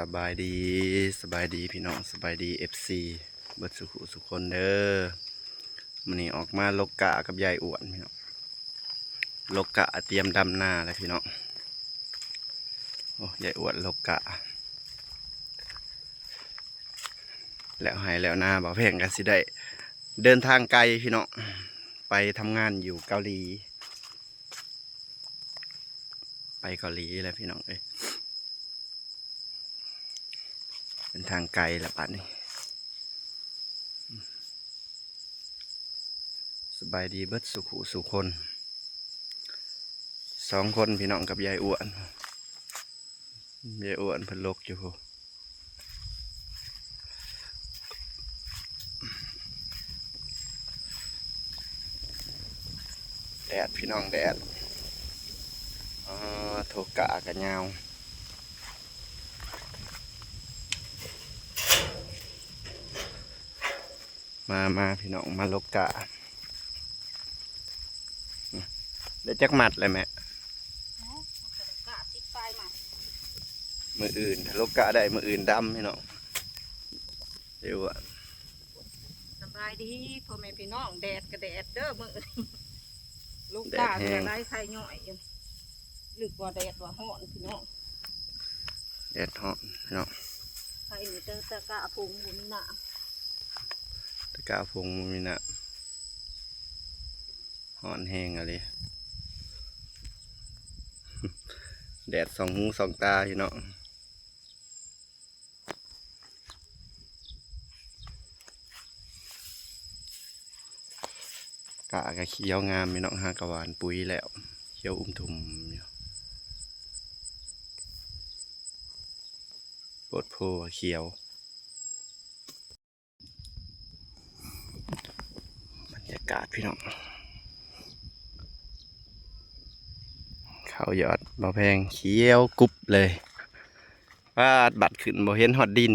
สบายดีพี่น้องสบายดีFCเบิดสุขคนเด้อมันนี่ออกมาลกกะกับยายอ้วนพี่น้องลกกะเตรียมดำหน้าแล้วพี่น้องโอ้ยายอ้วนลกกะแล้วให้แล้วหน้าบ่าวแพงกันสิได้เดินทางไกลพี่น้องไปทำงานอยู่เกาหลีไปเกาหลีแล้วพี่น้องเอ้ยเป็นทางไกลแล้วป่านนี้สบายดีเบิดสุขคน2 คนพี่น้องกับยายอ้วนเพิ่นลกอยู่แดดพี่น้องแดดโทกะกันยาวมาพี่น้องมาลกกะได้จักหมัดเลยแม่มืออื่นถ้าลกกะได้มืออื่นดำพี่น้องเดี๋ยวสบายดีพ่อแม่พี่น้องแดดก็แดดเด้อมื้อลูกตาจะได้ไข่ย่อยหรือว่าแดดว่าฮ้อนพี่น้องแดดฮ้อนพี่น้องไข่นี่ตะกะพุงบ่มีน้ตะกะพุงบ่มีน้ฮ้อนแห้งอะไรแดด2 หู 2 ตาพี่น้องกะกะเขียวงามพี่น้องหากะหวานปุ๋ยแล้วเขียวทุ่มโพดโพเขียวบรรยากาศพี่น้องเขายอดบ่แพงเขียวกุบเลยว่าบัดขึ้นบ่เห็นฮอดดิน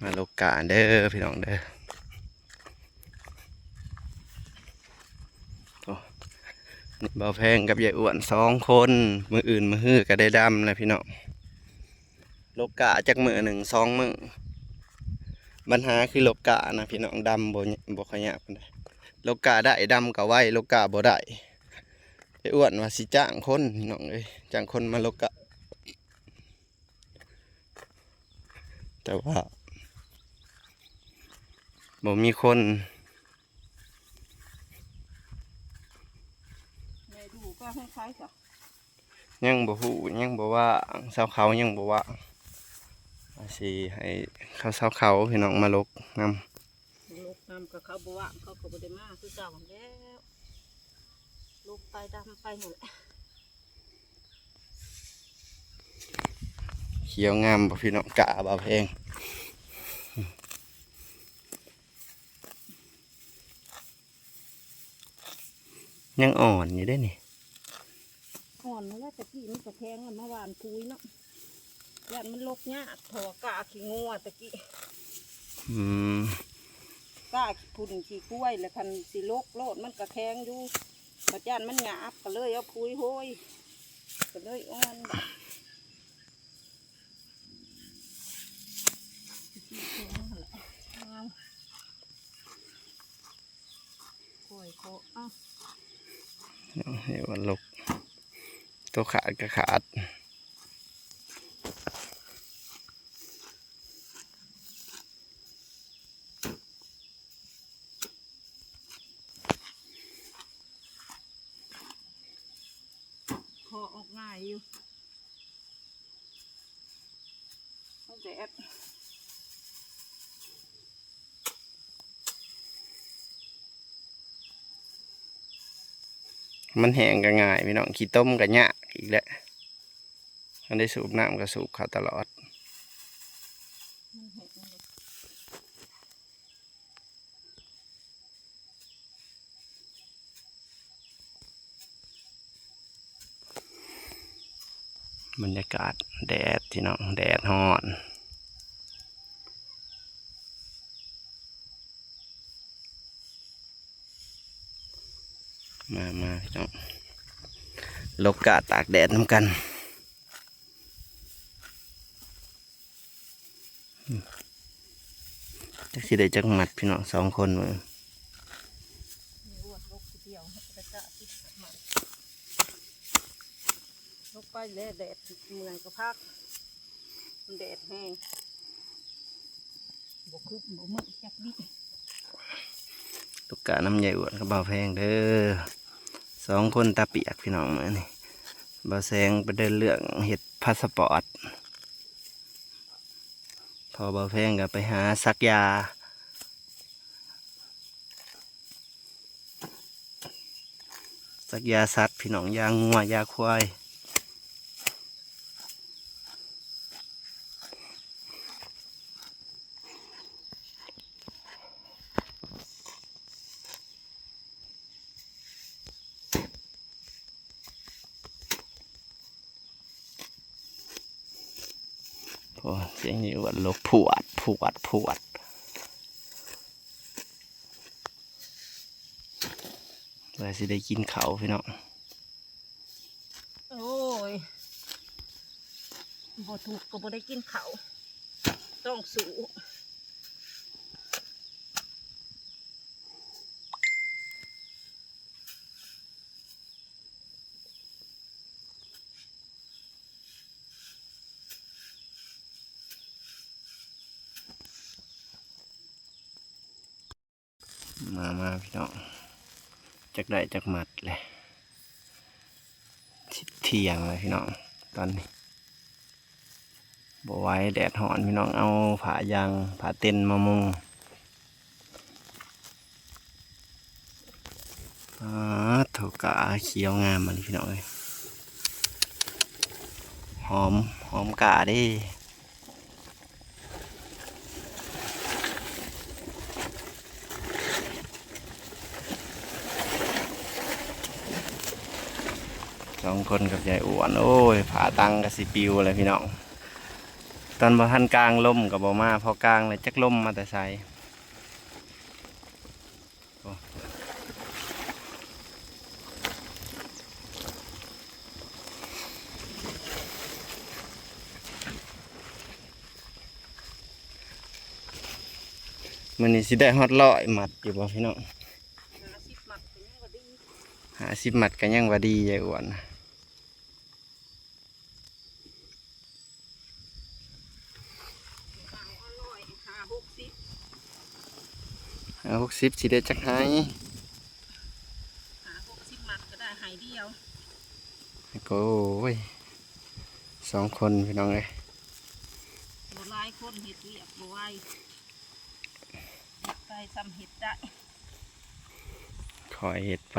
มาโลกาเด้อพี่น้องเด้อนี่บ่แพงกับยายอ้วน2 คนมืออื่นมือฮื้อก็ได้ดำเลยพี่น้องโลกาจักมือ1 2 มื้อปัญหาคือโลกานะพี่น้องดำบ่ขยับปานใดโลกาได้ดำก็ไว้โลกาบ่ได้ยายอ้วนว่าสิจ้างคนพี่น้องเอ้ยจ้างคนมาโลกาแต่ว่าบ่มีคนไม่ดูก็คล้ายๆจ้ะยังบ่ฮู้ยังบ่ว่าชาวเขายังบ่ว่าสิให้ชาวเขาพี่น้องมาลกนำลูกน้ำกับเขาบ่ว่าเขาก็บ่ได้มาคือเก่าแล้วลูกไปดำไปหมดเขียวงามบ่พี่น้องกะบ่แพงยังอ่อนอยู่ได้นี่อ่อนแล้วตะกี้มันก็แพงเมื่อวานคุยเนาะยันมันลกยากถอกะขี้งัวตะกี้กะพุ่นขี้กล้วยแล้วพันสิลกโลดมันก็แพงอยู่ปัจจัยมันหยาบก็เลยเอาพุยโหยก็เลยอ่อนโอยโคอ้าวเดี๋ยวลกตัวขาดก็ขาดคอออกง่ายอยู่แดดมันแห้งก็ง่ายพี่น้องขี้ต้มก็ยากอีกแล้วอันได้สูบน้ำก็สูบเขาตลอดบรรยากาศแดดพี่น้องแดดฮ้อนมาพี่น้องลกกะตากแดดน้ำกัน จักสิได้จักหมัดพี่น้องสองคนมือ มีอ้วนลกทีเดียวกระจะติดมาลกไปแล้วแดดเมืองก็พักแดดแห้งบกคืบบ่มึกจักดิ ลูกกะน้ำใหญ่อ้วนก็เบาแพงเด้อสองคนตาเปียกพี่น้องมือนี่เบาแซงไปเดินเรื่องเห็ดพาสปอร์ตพอเบาแพงก็ไปหาซักยาสัตว์พี่น้องยางัวยาควายโอ้เสียงนี่ว่าลบผวดว่าสิได้กินเขาวพี่น้อง โอ้ยบ่ถูกก็บ่ได้กินเขาวต้องสู้ มาพี่น้องจักได้จักหมัดเลยเที่ยงเลยพี่น้องตอนนี้บ่ไหว้แดดหอนพี่น้องเอาผ้ายางผ้าเต็นมามุงเถากะเขียวงามมันพี่น้องเลยหอมกะเดิสองคนกับยายอ้วนโอ้ยผาตังกับสิปิวเลยพี่น้องตอนบ่ทันกลางล่มกับบ่มาพอกลางเลยจักล่มมาแต่ไสมันนี่สิได้ฮอด100 หมัดอยู่บ่พี่น้อง 50 หมัดก็ยังบ่ดี 50 หมัดก็ยังว่าดียายอ้วน เอาอร่อย50 60สิได้จักให้ 60 หมัดก็ได้หายเดียว โอ้ยสองคนพี่น้องเลย บ่หลายคนเฮ็ดเวียกบ่ไหวเฮ็ดไปซ้ำเฮ็ดได้ ขอเห็ดไป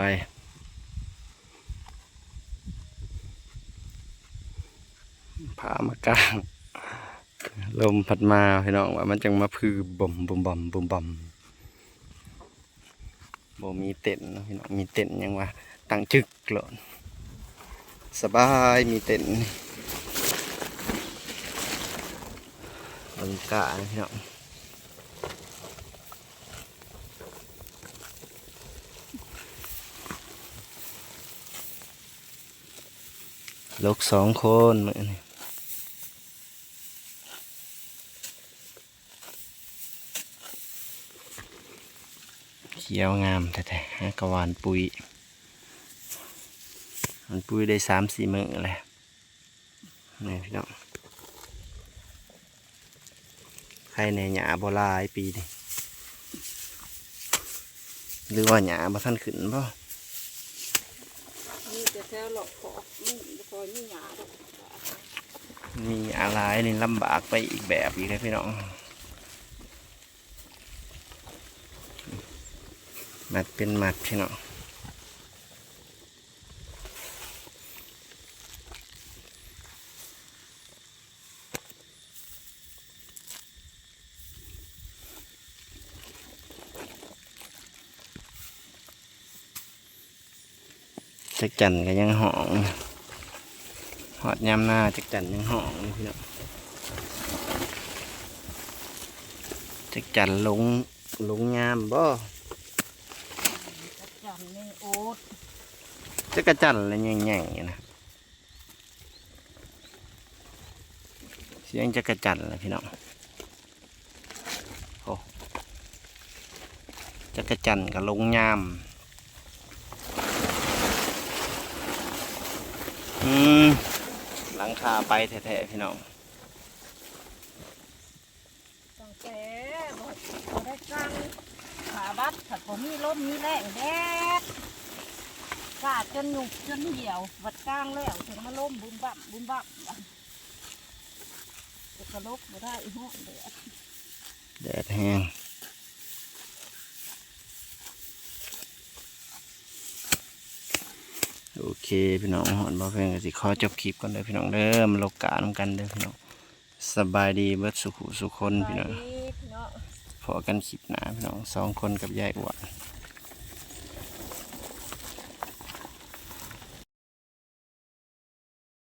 พามากลางลมพัดมาพี่น้องว่ามันจังมาพือบ่มบ่มีเต็นท์นะพี่น้องมีเต็นท์ยังว่าตั้งจึกหลอนสบายมีเต็นท์บรรยากาศนะพี่น้องลูก2 คนมื้อนี้เขียวงามแท้ๆหากระวานปุ๋ยมันปุ๋ยได้3-4 มื้อแล้วนี่พี่น้องใครในหญ้าบ่หลายปีนี่หรือว่าหญ้าบ่ทันขึ้นบ่ นี่จะแถวหลอกขอกนี่บ่ค่อยมีหญ้าดอก มีอะไรนี่ลำบากไปอีกแบบอีกเลยพี่น้องมัดเป็นมัดพี่น้องจักจันก็ยังห้องหอดยามหน้าจักจันยังห้องนี่พี่น้องจักจันลงยามบ่ จันนี่โอ๊ต จักจันอะไรแง่ๆนะเสียงจักจันเลยพี่น้องโอ้ จักรจันทร์กับลงยามหลังคาไปแท้ๆพี่น้อง ตั้งแต่บ่ได้กลางขาบัดถ้าบ่มีลมมีแรงแดดกาดจนหนุกจนเหี่ยววัดกลางแล้วถึงมาลมบุ้มบั่มบุ้มบั่มจะกระลบบ่ได้ห้องแดด แดดแห้งโอเคพี่น้องหอนบ่เพิ่งก็สิขอจบคลิปก่อนเด้อพี่น้องเด้อมาโลกานำกันเด้อพี่น้องสบายดีเบิดสุขุสุคนพี่น้อง พี่น้อง พอกันคลิปหน้าพี่น้อง2 คนกับยายอ้วน